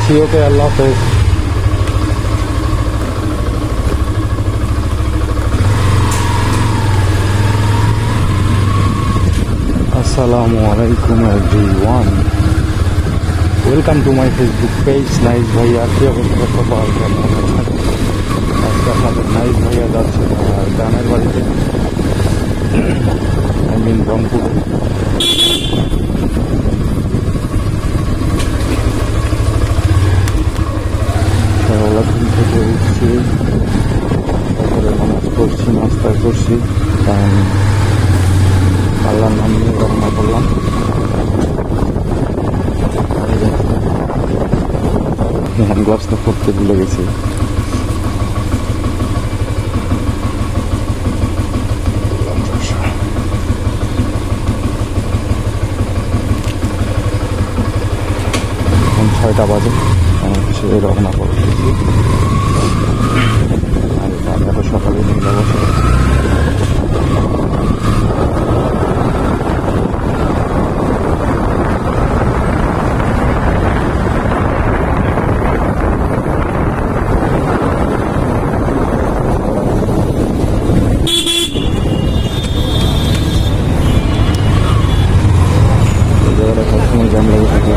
আসি, ওকে, আল্লাহ হাফেজ। আসসালামু আলাইকুম everyone, welcome to my Facebook page nice ভাইয়া। কি অবস্থা সবার, কেমন আছেন? আজকে আপনাদের নাইস ভাইয়া যাচ্ছে গ্রামের বাড়িতে, আই মিন রংপুরে। সকালবেলা ঘুম থেকে উঠছি, তারপরে নামাজ পড়ছি, নাস্তা করছি, কারণ আল্লাহর নাম নিয়ে রওনা করলাম। হ্যান্ড গ্লাভসটা পরতে ভুলে গেছি। এখন 6টা বাজে, আমার কিছু রওনা করছি। আর আমি এত সকালে নিয়ে বসে সবসময় জ্যাম লেগে থাকে।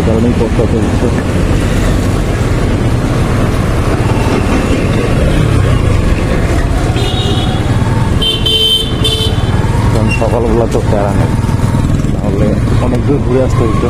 কারণেই করতে হচ্ছে। কারণ সকালবেলা তো প্যারা নেই, তাহলে অনেক দূর ঘুরে আসতে হইতো।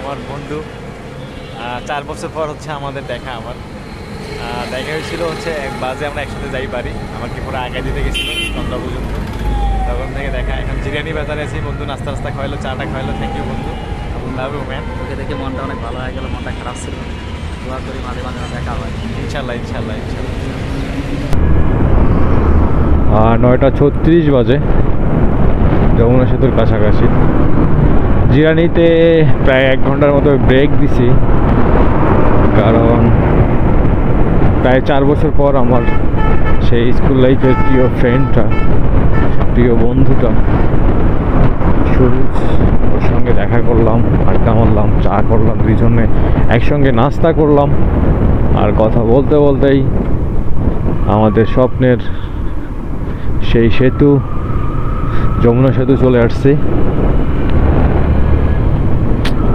আমার বন্ধু। 4 বছর পর হচ্ছে আমাদের দেখা। আমার দেখা হয়েছিল হচ্ছে 1 বাজে আমরা একসাথে যাই বাড়ি, আমাকে পুরো আগে দিতে গেছিলো সন্ধ্যা পর্যন্ত। তখন থেকে দেখা। এখন জিরিয়ানি বাজারে আছি, বন্ধু নাস্তা নাস্তা খাওয়াইলো, চাটা খাওয়াইলো। থ্যাংক ইউ বন্ধু, লাভ ইউ ম্যান। ওকে দেখে মনটা অনেক ভালো হয়ে গেল, মনটা খারাপ ছিল। দোয়া করি মাঝে মাঝে দেখা হয়। ইনশাল্লাহ ইনশাল্লাহ ইনশাল্লাহ। 9:36 বাজে, যমুনা সেতুর কাছাকাছি। জিরানিতে প্রায় 1 ঘন্টার মতো ব্রেক দিছি, কারণ প্রায় 4 বছর পর আমার সেই স্কুল লাইফের প্রিয় ফ্রেন্ডটা, প্রিয় বন্ধুটা সুরজ, ওর সঙ্গে দেখা করলাম, আড্ডা মারলাম, চা করলাম, দুইজনে একসঙ্গে নাস্তা করলাম। আর কথা বলতে বলতেই আমাদের স্বপ্নের সেই সেতু, যমুনা সেতু চলে আসছি।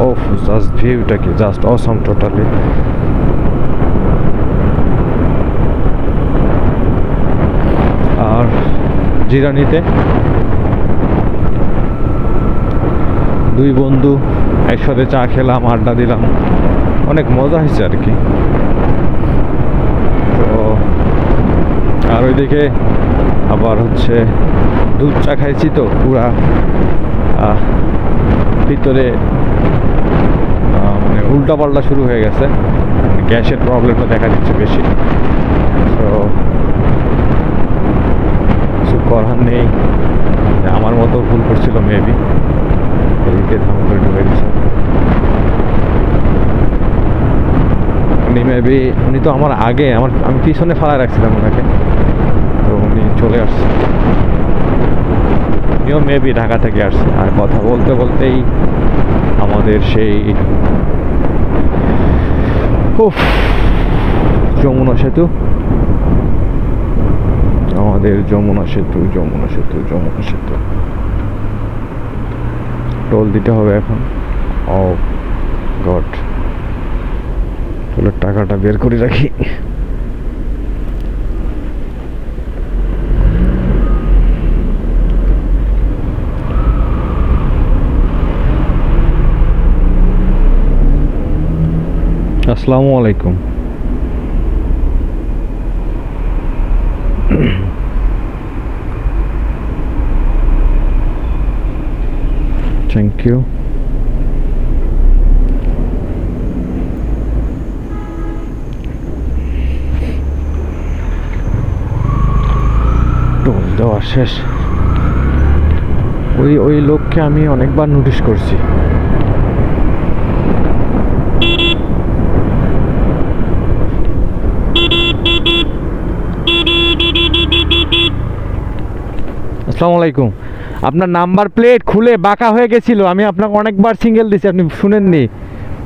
ওফ, জাস্ট ভিউটা কি জাস্ট অসাম টোটালি। আর জিরানিতে 2 বন্ধু একসাথে চা খেলাম, আড্ডা দিলাম, অনেক মজা হয়েছে আর কি। তো আর ওইদিকে আবার হচ্ছে দুধ চা খাইছি, তো পুরা ভিতরে মানে উল্টাপাল্টা শুরু হয়ে গেছে, গ্যাসের প্রবলেমটা দেখা দিচ্ছে বেশি। তো কিছু করার নেই, আমার মতো ভুল করছিল মেবি, এদিকে ধাম করে ঢুকে দিচ্ছে। উনি তো আমার আগে, আমি পিছনে ফালা রাখছিলাম ওনাকে, তো উনি চলে আসছে। উনিও মেবি ঢাকা থেকে আসছে। আর কথা বলতে বলতেই আমাদের সেই যমুনা সেতু, আমাদের যমুনা সেতু, যমুনা সেতু, যমুনা সেতু। টোল দিতে হবে এখন। ও গড, টোলের টাকাটা বের করে রাখি। আসসালামু আলাইকুম। Thank you. টোল দেওয়া শেষ। ওই লোককে আমি অনেকবার নোটিশ করছি। আসসালামু আলাইকুম। আপনার নাম্বার প্লেট খুলে বাঁকা হয়ে গেছিল, আমি আপনাকে অনেকবার সিঙ্গেল দিছি, আপনি শুনেননি।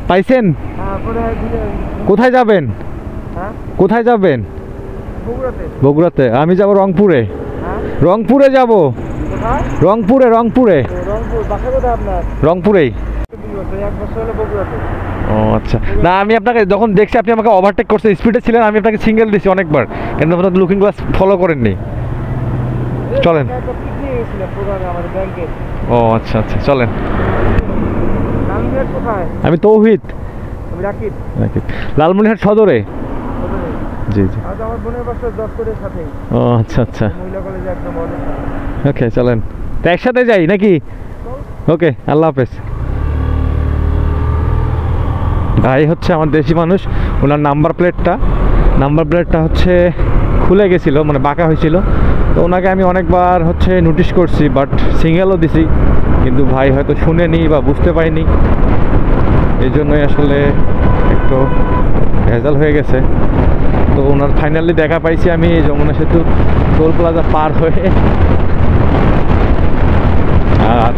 পাইছেন? কোথায় যাবেন? কোথায় যাবেন? বগুড়াতে। আমি যাব রংপুরে। রংপুরে যাব। রংপুরে রংপুরে রংপুরেই। ও আচ্ছা, না আমি আপনাকে যখন দেখছি আপনি আমাকে ওভারটেক করছেন, স্পিডে ছিলেন, আমি আপনাকে সিঙ্গেল দিছি অনেকবার, কিন্তু আপনার লুকিং গ্লাস ফলো করেননি। চলেন। ও আচ্ছা আচ্ছা, চলেন। আমি তৌহিদ। লালমনিরহাট সদরে। জি জি। ও আচ্ছা আচ্ছা, ওকে চলেন, তো একসাথে যাই নাকি? ওকে, আল্লাহ হাফেজ। ভাই হচ্ছে আমার দেশি মানুষ, ওনার নাম্বার প্লেটটা হচ্ছে খুলে গেছিলো, মানে বাঁকা হয়েছিল। তো ওনাকে আমি অনেকবার হচ্ছে নোটিশ করছি, বাট সিঙ্গেলও দিছি, কিন্তু ভাই হয়তো শুনেনি বা বুঝতে পারিনি, এই জন্যই আসলে একটু ভেজাল হয়ে গেছে। তো ওনার ফাইনালি দেখা পাইছি আমি যমুনা সেতু টোল প্লাজা পার হয়ে। আর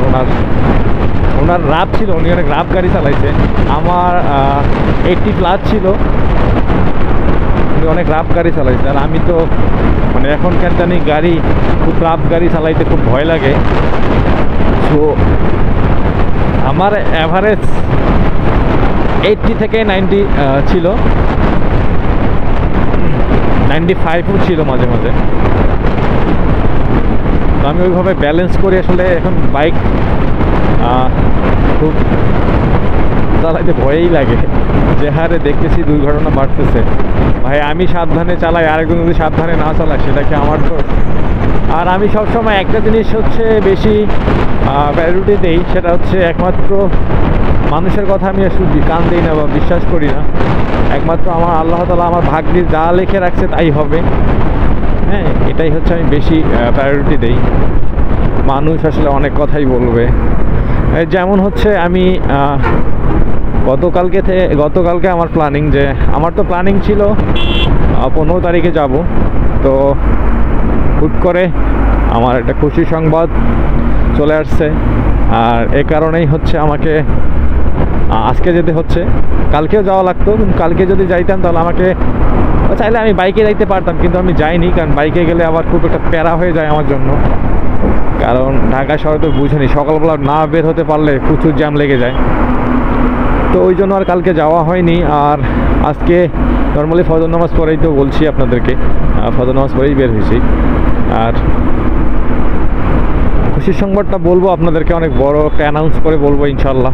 ওনার রাফ ছিল, উনি অনেক রাফ গাড়ি চালাইছে। আমার 80+ ছিল, উনি অনেক রাফ গাড়ি চালাইছে। আর আমি তো মানে এখন কেন জানি গাড়ি, খুব রাফ গাড়ি চালাইতে খুব ভয় লাগে। সো আমার অ্যাভারেজ 80 থেকে 90 ছিল, 95ও ছিল মাঝে মাঝে। তো আমি ওইভাবে ব্যালেন্স করে আসলে এখন বাইক খুব চালাইতে ভয়ই লাগে, যে হারে দেখতেছি দুর্ঘটনা বাড়তেছে। ভাই আমি সাবধানে চালাই, আরেকজন যদি সাবধানে না চালায় সেটা কি আমার তো। আর আমি সবসময় একটা জিনিস হচ্ছে বেশি প্রায়োরিটি দেই, সেটা হচ্ছে একমাত্র মানুষের কথা আমি আসলে কান দিই না বা বিশ্বাস করি না। একমাত্র আমার আল্লাহ তাআলা আমার ভাগ্যে যা লিখে রাখছে তাই হবে। হ্যাঁ, এটাই হচ্ছে আমি বেশি প্রায়োরিটি দেই। মানুষ আসলে অনেক কথাই বলবে। যেমন হচ্ছে আমি গতকালকে আমার প্ল্যানিং, যে আমার তো প্ল্যানিং ছিল 15 তারিখে যাব। তো হুট করে আমার একটা খুশি সংবাদ চলে আসছে, আর এ কারণেই হচ্ছে আমাকে আজকে যেতে হচ্ছে। কালকেও যাওয়া লাগতো, কিন্তু কালকে যদি যাইতাম তাহলে আমাকে চাইলে আমি বাইকে যাইতে পারতাম, কিন্তু আমি যাইনি, কারণ বাইকে গেলে আবার খুব একটা প্যারা হয়ে যায় আমার জন্য। কারণ ঢাকা শহরে তো বুঝেনি, সকালবেলা না বের হতে পারলে প্রচুর জ্যাম লেগে যায়। তো ওই জন্য আর কালকে যাওয়া হয়নি। আর আজকে নর্মালি ফজর নামাজ পড়েই তো বলছি আপনাদেরকে, ফজর নামাজ পড়েই বের হয়েছি। আর খুশির সংবাদটা বলবো আপনাদেরকে, অনেক বড় একটা অ্যানাউন্স করে বলবো ইনশাল্লাহ।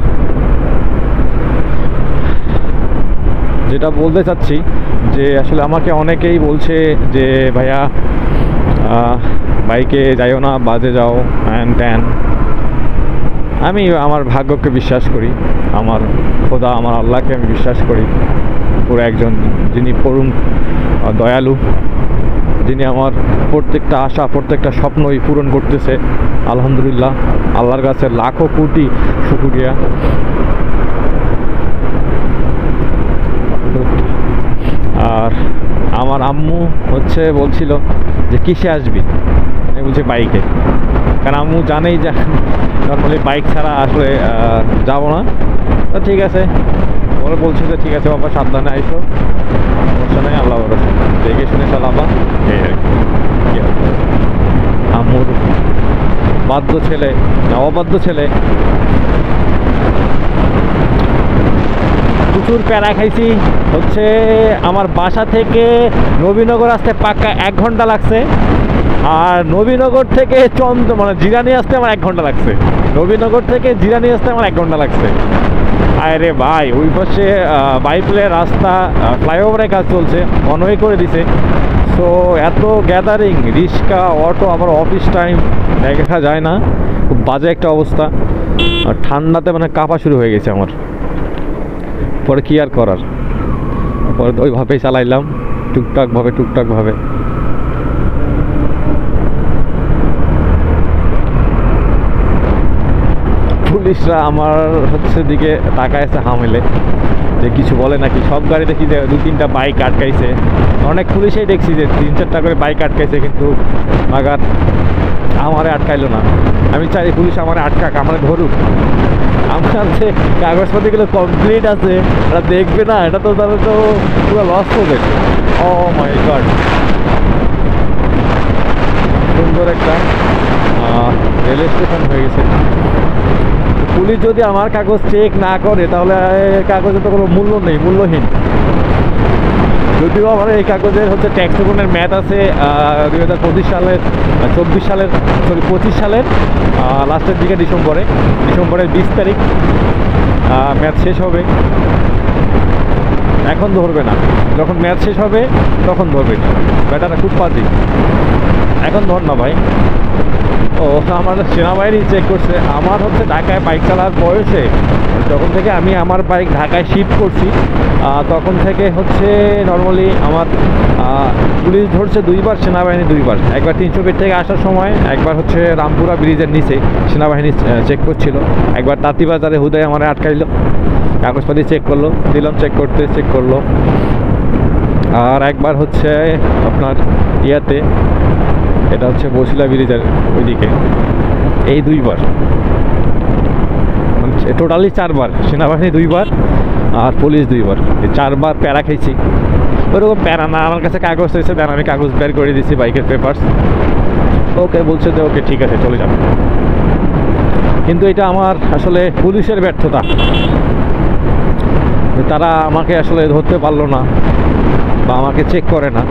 যেটা বলতে চাচ্ছি যে আসলে আমাকে অনেকেই বলছে যে ভাইয়া বাইকে যাইও না, বাজে যাও, হ্যান ত্যান। আমি আমার ভাগ্যকে বিশ্বাস করি, আমার খোদা, আমার আল্লাহকে আমি বিশ্বাস করি। পুরো একজন যিনি পরম দয়ালু, যিনি আমার প্রত্যেকটা আশা, প্রত্যেকটা স্বপ্নই পূরণ করতেছে। আলহামদুলিল্লাহ, আল্লাহর কাছে লাখো কোটি শুকরিয়া। আর আমার আম্মু হচ্ছে বলছিল যে কিসে আসবি, আমি বলছি বাইকে, কারণ আম্মু জানেই যে নর্মালি বাইক ছাড়া আসলে যাবো না। তো ঠিক আছে, ওরা বলছে যে ঠিক আছে বাবা, সাবধানে আইসো, সমস্যা নেই, আল্লাহ ভরসা, দেখে শুনে চালাবা, এই আর কি। আম্মুর বাধ্য ছেলে না অবাধ্য ছেলে, প্রচুর প্যারা খাইছি। হচ্ছে আমার বাসা থেকে নবীনগর আসতে পাক্কা 1 ঘন্টা লাগছে, আর নবীনগর থেকে জিরানি আসতে আমার 1 ঘন্টা লাগছে। নবীনগর থেকে জিরানি আসতে আমার 1 ঘন্টা লাগছে। আরে ভাই, ওই পাশে বাইপ্লে রাস্তা, ফ্লাইওভারের কাজ চলছে, অনওয়ে করে দিছে। সো এত গ্যাদারিং, রিক্সা, অটো, আমার অফিস টাইম দেখা যায় না, খুব বাজে একটা অবস্থা। আর ঠান্ডাতে মানে কাঁপা শুরু হয়ে গেছে আমার। পরে কি আর করার, পরে ওইভাবেই চালাইলাম টুকটাকভাবে। পুলিশরা আমার হচ্ছে দিকে তাকাইছে হামেলে, যে কিছু বলে নাকি। সব গাড়ি দেখি যে 2-3টা বাইক আটকাইছে, অনেক পুলিশেই দেখছি যে 3-4টা করে বাইক আটকাইছে, কিন্তু মাগার আমারে আটকাইলো না। আমি চাই পুলিশ আমারে আটকাক, আমারে ধরুক। আমার যে কাগজপত্রগুলো কমপ্লিট আছে এটা দেখবে না, এটা তো তাহলে তো পুরো লস হবে। ও মাই গড, সুন্দর একটা রেল স্টেশন হয়ে গেছে। পুলিশ যদি আমার কাগজ চেক না করে তাহলে কাগজে তো কোনো মূল্য নেই, মূল্যহীন। যদিও আমার এই কাগজের হচ্ছে ট্যাক্স রিফান্ডের ম্যাথ আছে 2025 সালের লাস্টের দিকে, ডিসেম্বরের 20 তারিখ ম্যাথ শেষ হবে। এখন ধরবে না, যখন ম্যাথ শেষ হবে তখন ধরবে। ব্যাটাটা খুব পাজি, এখন ধর না ভাই। ও আমার সেনাবাহিনী চেক করছে। আমার হচ্ছে ঢাকায় বাইক চালার বয়সে, যখন থেকে আমি আমার বাইক ঢাকায় শিফট করছি তখন থেকে হচ্ছে নর্মালি আমার পুলিশ ধরছে 2বার, সেনাবাহিনী 2বার। একবার 300 ফিট থেকে আসার সময়, একবার হচ্ছে রামপুরা ব্রিজের নিচে সেনাবাহিনী চেক করছিল, একবার তাঁতিবাজারে হুদায় আমার আটকাইলো, কাগজপাতি চেক করলো, দিলাম চেক করলো। আর একবার হচ্ছে আপনার ইয়াতে, এটা হচ্ছে বসিলা ব্রিজের ওইদিকে, এই 2বার, টোটালি 4বার। সেনাবাহিনী 2বার আর পুলিশ 2বার, এই 4বার প্যারা খাইছি। ওরকম প্যারা না, আমার কাছে কাগজ হয়েছে, দেন আমি কাগজ বের করে দিচ্ছি, বাইকের পেপারস। ওকে বলছে যে ওকে ঠিক আছে চলে যাবে, কিন্তু এটা আমার আসলে পুলিশের ব্যর্থতা। তারা আমাকে আসলে ধরতে পারলো না বা আমাকে চেক করে না।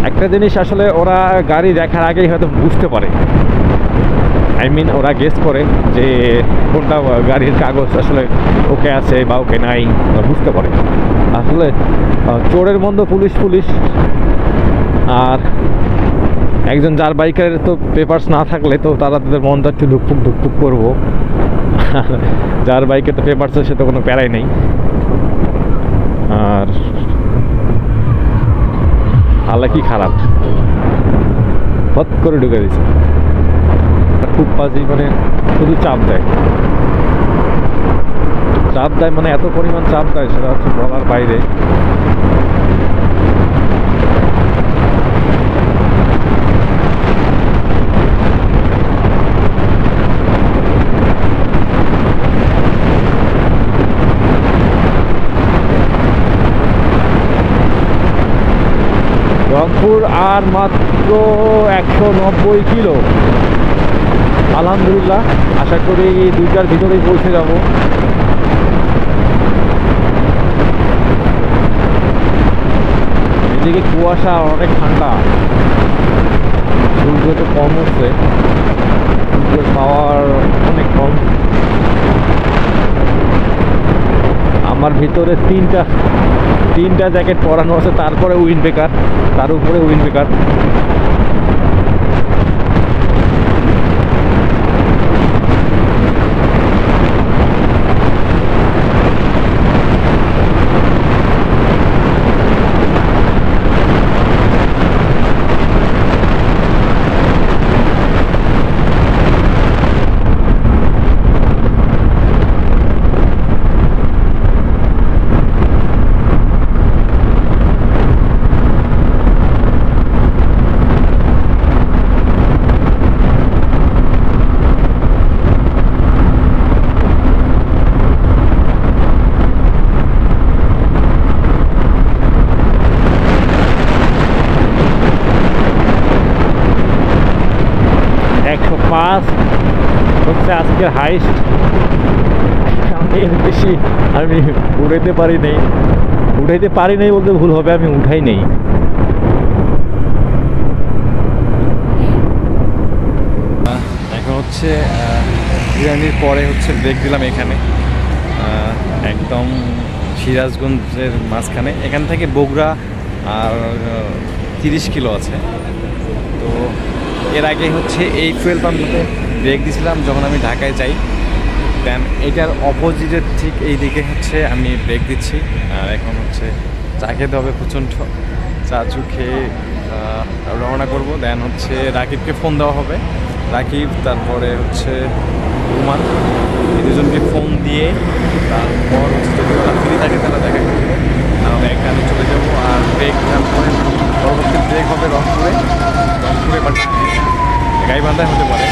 একটা জিনিস আসলে ওরা গাড়ি দেখার আগেই হয়তো বুঝতে পারে আই মিন ওরা গেস করে যে কোনটা গাড়ির কাগজ আসলে ওকে আছে বা ওকে নাই, ওরা বুঝতে পারে। আসলে চোরের মধ্যে পুলিশ পুলিশ, আর একজন যার বাইকের তো পেপারস না থাকলে তো তারা তাদের মনটা একটু ধুকপুক ধুকপুক করবো। যার বাইকে তো পেপারস সে তো কোনো প্যারাই নেই। আর আল্লাহ কি খারাপ, হট করে ঢুকে দিছে, খুব বাজি, মানে শুধু চাপ দেয়, চাপ দেয়, মানে এত পরিমাণ চাপ দেয় সেটা হচ্ছে বলার বাইরে। রংপুর আর মাত্র 190 কিলো। আলহামদুলিল্লাহ, আশা করি 2টার ভিতরেই পৌঁছে যাব। এদিকে কুয়াশা, অনেক ঠান্ডা, সূর্য তো কম হচ্ছে, সূর্যের পাওয়ার অনেক কম। আমার ভিতরে তিনটা জ্যাকেট পরানো আছে, তারপরে উইন্ড ব্রেকার, তার উপরে উইন্ড ব্রেকার। হচ্ছে আজকের হাইস্ট। আমি বেশি উঠাইতে পারি নাই বলতে ভুল হবে, আমি উঠাই নেই। এখন হচ্ছে বিরিয়ানির পরে হচ্ছে ব্রেক দিলাম এখানে, একদম সিরাজগঞ্জের মাঝখানে। এখান থেকে বগুড়া আর 30 কিলো আছে। তো এর আগে হচ্ছে এই ফুয়েল পাম্পটাতে ব্রেক দিয়েছিলাম যখন আমি ঢাকায় যাই, দেন এটার অপোজিটের ঠিক এই দিকে হচ্ছে আমি ব্রেক দিচ্ছি। আর এখন হচ্ছে চা খেতে হবে প্রচণ্ড, চা চু খেয়ে রওনা করবো। দেন হচ্ছে রাকিবকে ফোন দেওয়া হবে, রাকিব তারপরে হচ্ছে রুমান, এই দুজনকে ফোন দিয়ে তারপর হচ্ছে যদি ওরা ফ্রি থাকে তারা দেখা করবো, আর আমরা এক গানে চলে যাবো। আর ব্রেক তারপরে পরবর্তী ব্রেক হবে রংপুরে বা গাইবান্ধায় হতে পারে।